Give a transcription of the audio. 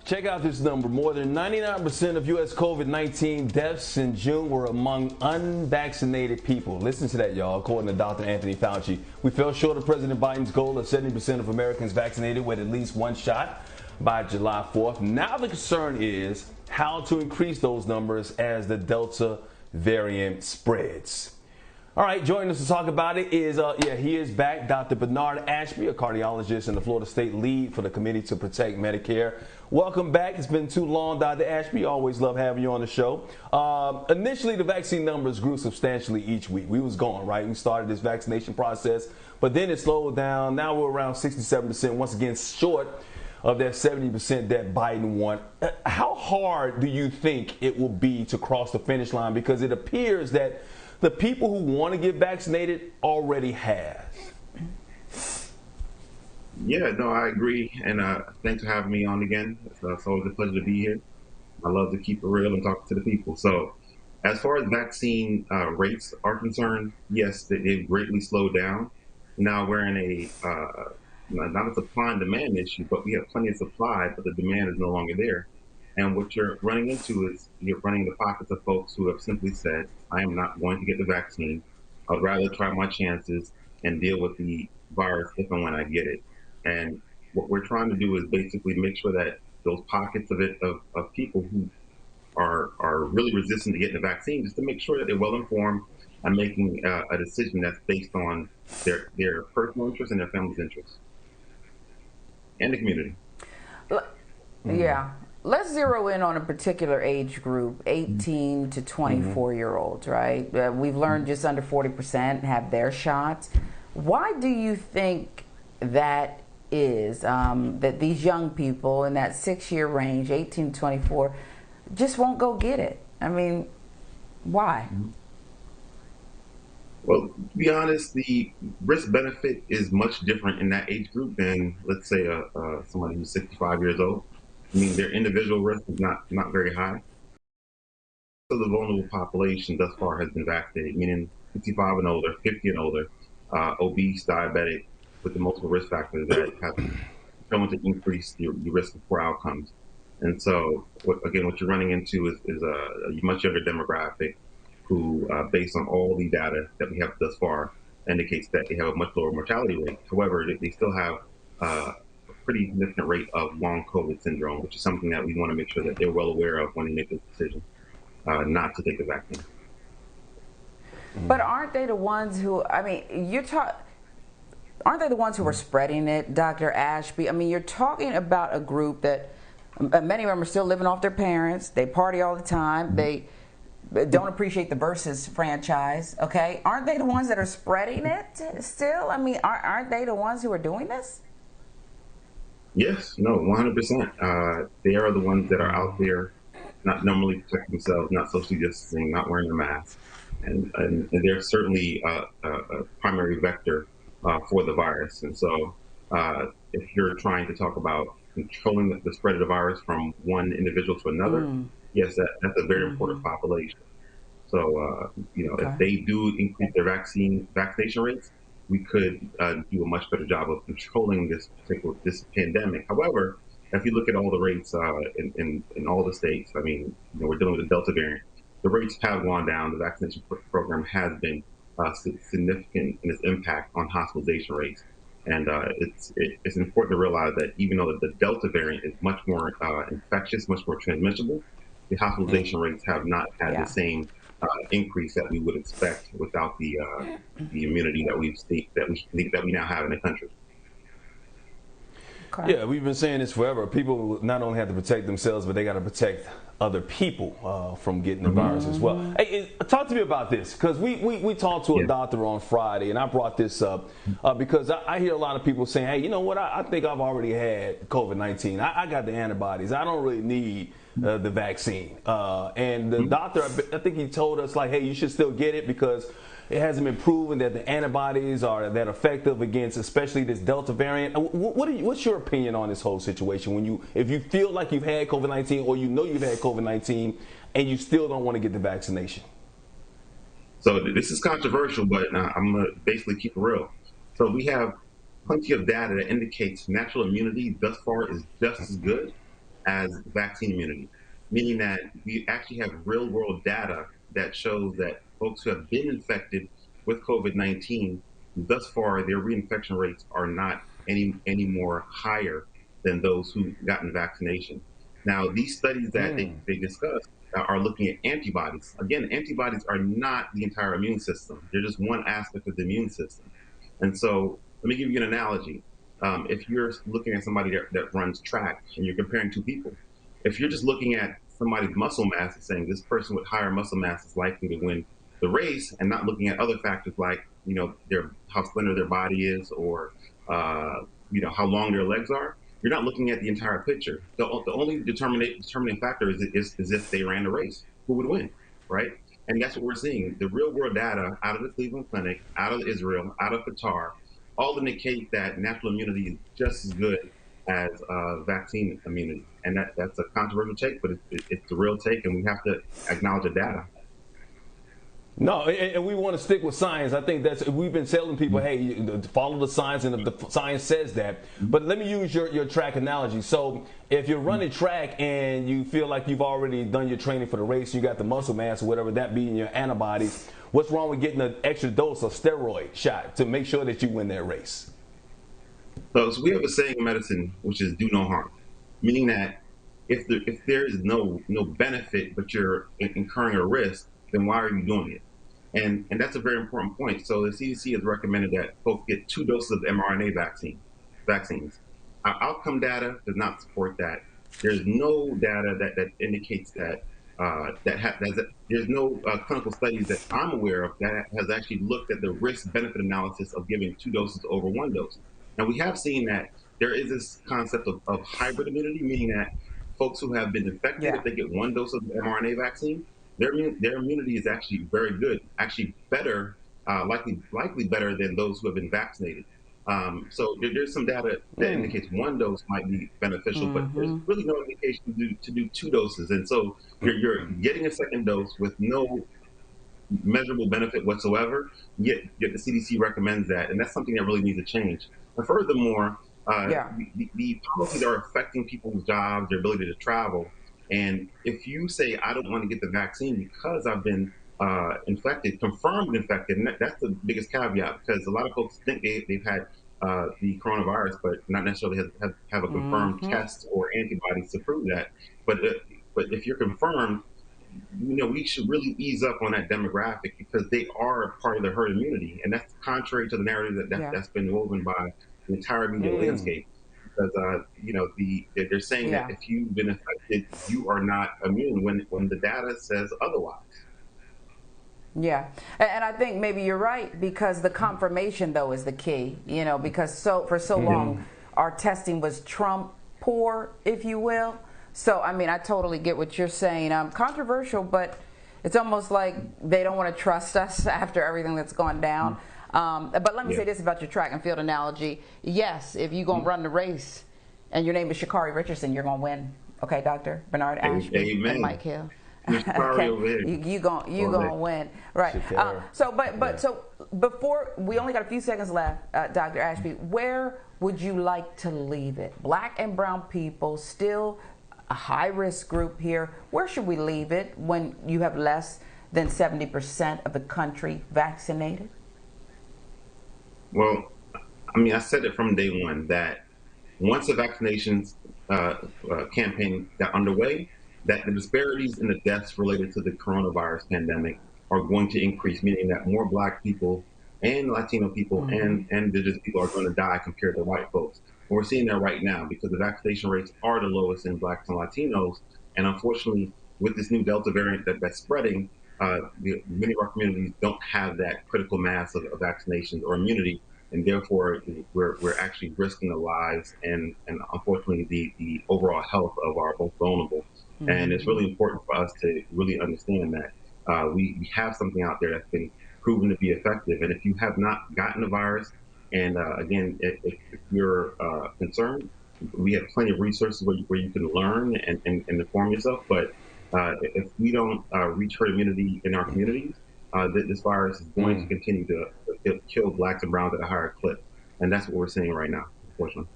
Check out this number. More than 99% of U.S. COVID-19 deaths in June were among unvaccinated people. Listen to that, y'all. According to Dr. Anthony Fauci, we fell short of President Biden's goal of 70% of Americans vaccinated with at least one shot by July 4th. Now the concern is how to increase those numbers as the Delta variant spreads. All right, joining us to talk about it is, he is back, Dr. Bernard Ashby, a cardiologist and the Florida State lead for the Committee to Protect Medicare. Welcome back. It's been too long, Dr. Ashby. Always love having you on the show. Initially, the vaccine numbers grew substantially each week. We was gone, right? We started this vaccination process, but then it slowed down. Now we're around 67%, once again short of that 70% that Biden want. How hard do you think it will be to cross the finish line? Because it appears that the people who want to get vaccinated already have. Yeah, no, I agree. And thanks for having me on again. It's always a pleasure to be here. I love to keep it real and talk to the people. So as far as vaccine rates are concerned, yes, they've greatly slowed down. Now we're in a, not a supply and demand issue, but we have plenty of supply, but the demand is no longer there. And what you're running into is you're running the pockets of folks who have simply said, I am not going to get the vaccine. I'd rather try my chances and deal with the virus if and when I get it. And what we're trying to do is basically make sure that those pockets of people who are really resistant to getting the vaccine, just to make sure that they're well informed and making a decision that's based on their personal interest and their family's interest and the community. Yeah. Let's zero in on a particular age group, 18 to 24-year-olds, right? We've learned just under 40% have their shots. Why do you think that is, that these young people in that 6-year range, 18 to 24, just won't go get it? I mean, why? Well, to be honest, the risk benefit is much different in that age group than, let's say, somebody who's 65 years old. I mean, their individual risk is not very high. So the vulnerable population thus far has been vaccinated, meaning 55 and older, 50 and older, obese, diabetic, with the multiple risk factors that have shown to increase your risk of poor outcomes. And so, what you're running into is a much younger demographic who, based on all the data that we have thus far, indicates that they have a much lower mortality rate. However, they still have a pretty significant rate of long COVID syndrome, which is something that we want to make sure that they're well aware of when they make this decision not to take the vaccine. But aren't they the ones who, I mean, aren't they the ones who are spreading it, Dr. Ashby? I mean, you're talking about a group that many of them are still living off their parents. They party all the time. They don't appreciate the Versus franchise, okay? Aren't they the ones that are spreading it still? I mean, aren't they the ones who are doing this? Yes, no, 100%. They are the ones that are out there, not normally protecting themselves, not socially distancing, not wearing a mask. And they're certainly a primary vector for the virus. And so if you're trying to talk about controlling the spread of the virus from one individual to another, yes, that's a very important population. So, if they do increase their vaccination rates, we could do a much better job of controlling this pandemic. However, if you look at all the rates in all the states, I mean, we're dealing with the Delta variant. The rates have gone down. The vaccination program has been significant in its impact on hospitalization rates. And it's important to realize that even though the Delta variant is much more infectious, much more transmissible, the hospitalization rates have not had the same increase that we would expect without the immunity that we now have in the country. Okay. Yeah, we've been saying this forever. People not only have to protect themselves, but they got to protect other people from getting the virus as well. Hey, talk to me about this, because we talked to a doctor on Friday, and I brought this up because I hear a lot of people saying, hey, you know what, I think I've already had COVID-19. I got the antibodies. I don't really need the vaccine. And the doctor, I think he told us, like, hey, you should still get it because it hasn't been proven that the antibodies are that effective against especially this Delta variant. What's your opinion on this whole situation if you feel like you've had COVID-19 or you know you've had COVID-19 and you still don't want to get the vaccination? So this is controversial, but I'm going to basically keep it real. So we have plenty of data that indicates natural immunity thus far is just as good as vaccine immunity, meaning that we actually have real world data that shows that folks who have been infected with COVID-19, thus far, their reinfection rates are not any more higher than those who've gotten vaccination. Now, these studies that they discuss are looking at antibodies. Again, antibodies are not the entire immune system. They're just one aspect of the immune system. And so let me give you an analogy. If you're looking at somebody that runs track and you're comparing two people, if you're just looking at somebody's muscle mass and saying this person with higher muscle mass is likely to win the race, and not looking at other factors like, how slender their body is, or how long their legs are, you're not looking at the entire picture. The only determining factor is if they ran the race, who would win, right? And that's what we're seeing. The real world data out of the Cleveland Clinic, out of Israel, out of Qatar, all indicate that natural immunity is just as good as vaccine immunity. And that's a controversial take, but it's the real take, and we have to acknowledge the data. No, and we want to stick with science. I think we've been telling people, hey, follow the science, and the science says that. But let me use your track analogy. So if you're running track and you feel like you've already done your training for the race, you got the muscle mass or whatever that be in your antibodies, what's wrong with getting an extra dose of steroid shot to make sure that you win that race? So we have a saying in medicine, which is do no harm, meaning that if there is no benefit, but you're incurring a risk, then why are you doing it? And that's a very important point. So the CDC has recommended that folks get 2 doses of mRNA vaccines. Our outcome data does not support that. There's no data that indicates that there's no clinical studies that I'm aware of that has actually looked at the risk-benefit analysis of giving 2 doses over 1 dose. Now, we have seen that there is this concept of hybrid immunity, meaning that folks who have been infected, if they get 1 dose of the mRNA vaccine, their immunity is actually very good, actually better, likely better than those who have been vaccinated. So there's some data that indicates 1 dose might be beneficial, but there's really no indication to do 2 doses. And so you're getting a second dose with no measurable benefit whatsoever, yet the CDC recommends that. And that's something that really needs to change. And furthermore, the policies are affecting people's jobs, their ability to travel. And if you say, I don't want to get the vaccine because I've been confirmed infected, and that's the biggest caveat, because a lot of folks think they've had the coronavirus, but not necessarily have a confirmed test or antibodies to prove that. But if you're confirmed, we should really ease up on that demographic, because they are part of the herd immunity. And that's contrary to the narrative that's been woven by the entire media landscape. Because they're saying that if you've been infected, you are not immune, when the data says otherwise. Yeah, and I think maybe you're right, because the confirmation though is the key. Because for so long our testing was Trump poor, if you will. So I mean, I totally get what you're saying. Controversial, but it's almost like they don't want to trust us after everything that's gone down. But let me say this about your track and field analogy. Yes, if you're going to run the race and your name is Sha'Carri Richardson, you're going to win. Okay, Dr. Bernard Ashby and Mike Hill. Okay, you gonna win, right? So before, we only got a few seconds left, Dr. Ashby. Where would you like to leave it? Black and brown people, still a high risk group here. Where should we leave it when you have less than 70% of the country vaccinated? Well, I mean, I said it from day one that once the vaccinations campaign got underway, that the disparities in the deaths related to the coronavirus pandemic are going to increase, meaning that more Black people and Latino people and indigenous people are going to die compared to white folks. And we're seeing that right now, because the vaccination rates are the lowest in Blacks and Latinos. And unfortunately, with this new Delta variant that's spreading, many of our communities don't have that critical mass of vaccinations or immunity, and therefore we're actually risking the lives and unfortunately the overall health of our most vulnerable. And it's really important for us to really understand that we have something out there that's been proven to be effective. And if you have not gotten the virus, and again, if you're concerned, we have plenty of resources where you can learn and inform yourself. But if we don't reach herd immunity in our communities, this virus is going to continue to kill Blacks and Browns at a higher clip. And that's what we're seeing right now, unfortunately.